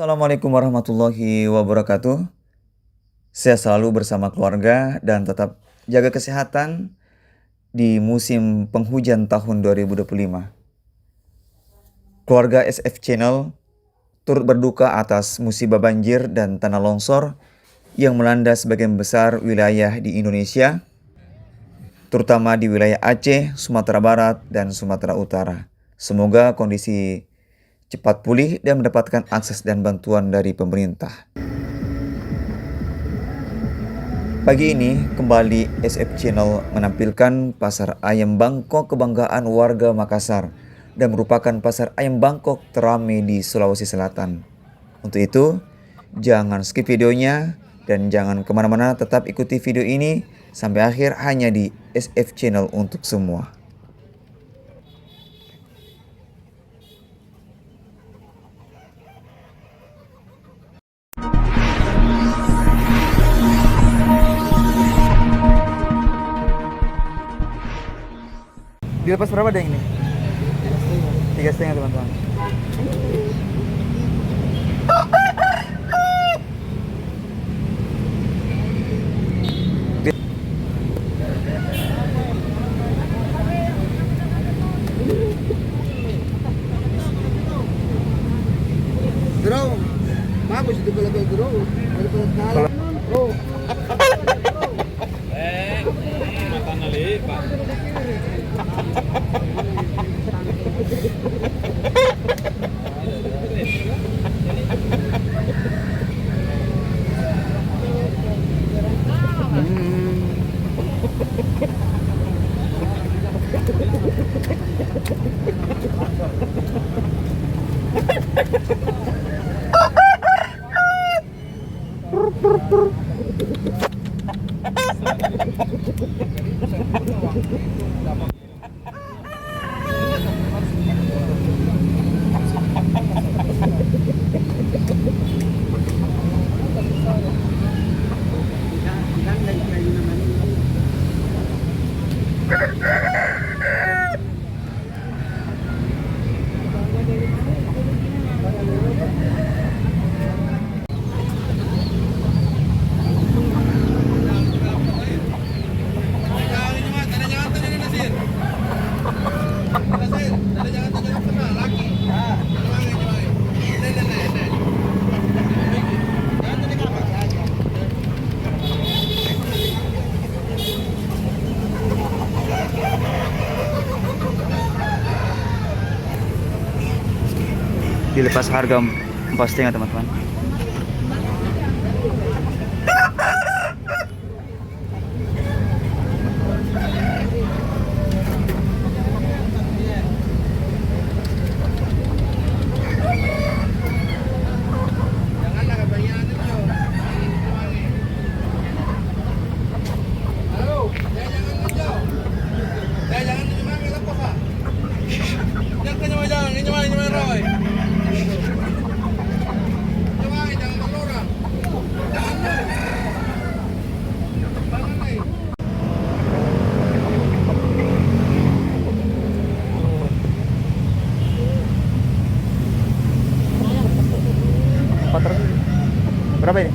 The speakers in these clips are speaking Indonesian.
Assalamualaikum warahmatullahi wabarakatuh. Saya selalu bersama keluarga dan tetap jaga kesehatan di musim penghujan tahun 2025. Keluarga SF Channel turut berduka atas musibah banjir dan tanah longsor yang melanda sebagian besar wilayah di Indonesia, terutama di wilayah Aceh, Sumatera Barat, dan Sumatera Utara. Semoga kondisi cepat pulih dan mendapatkan akses dan bantuan dari pemerintah. Pagi ini kembali SF Channel menampilkan pasar ayam Bangkok kebanggaan warga Makassar dan merupakan pasar ayam Bangkok teramai di Sulawesi Selatan. Untuk itu, jangan skip videonya dan jangan kemana-mana, tetap ikuti video ini sampai akhir hanya di SF Channel untuk semua. Dilepas berapa deh ini? 3,5 teman-teman. Draw, bagus itu kalau draw daripada kalah. Draw. Mata nalipa. Dilepas harga 4,5 teman-teman. Berapa ini?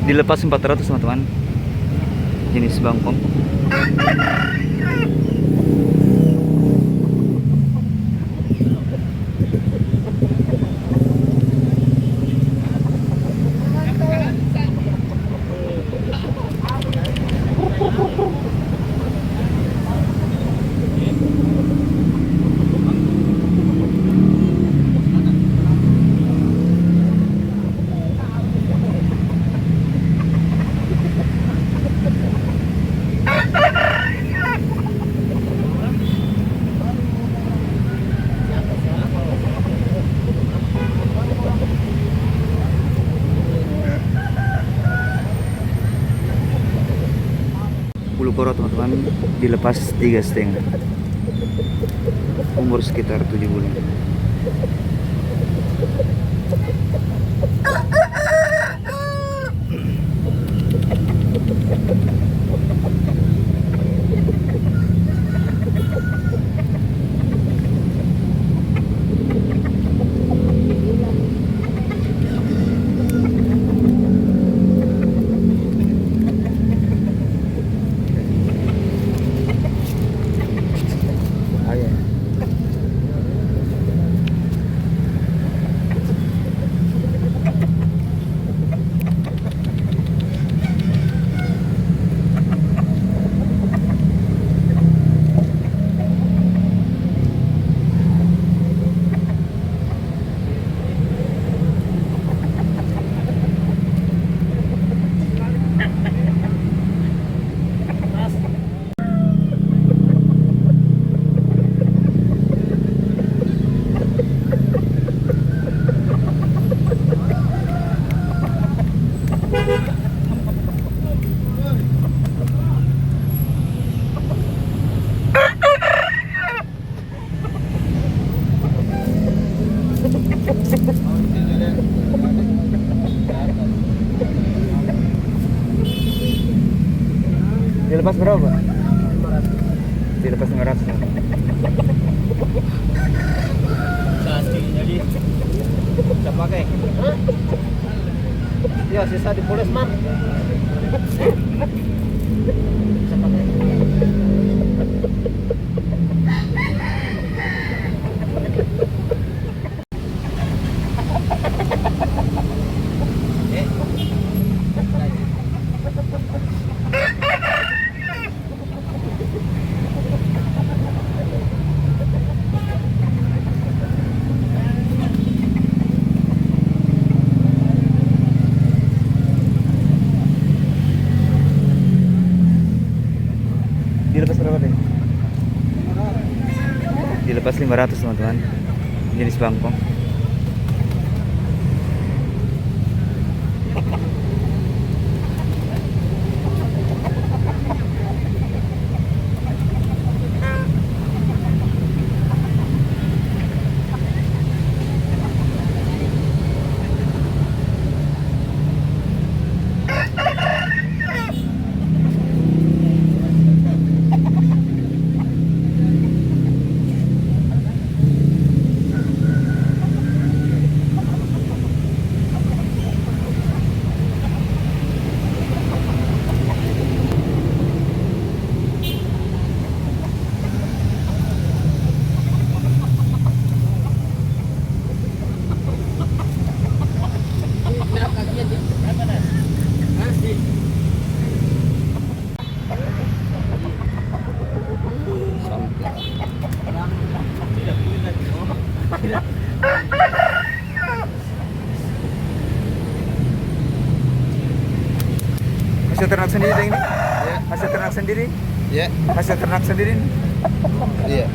Dilepas 400 teman-teman. Jenis Bangkok. Bulu koro teman-teman, dilepas 3,5, umur sekitar 7 bulan. Dilepas berapa? Dilepas 500. Jadi bisa pakai. Ya sisa dipoles mam. Bisa pakai. Dilepas berapa deh? Dilepas 500 teman-teman. Jenis bangkong. Hasil ternak sendiri ini? Ya. Hasil ternak sendiri? Ya. Hasil ternak sendiri? Iya.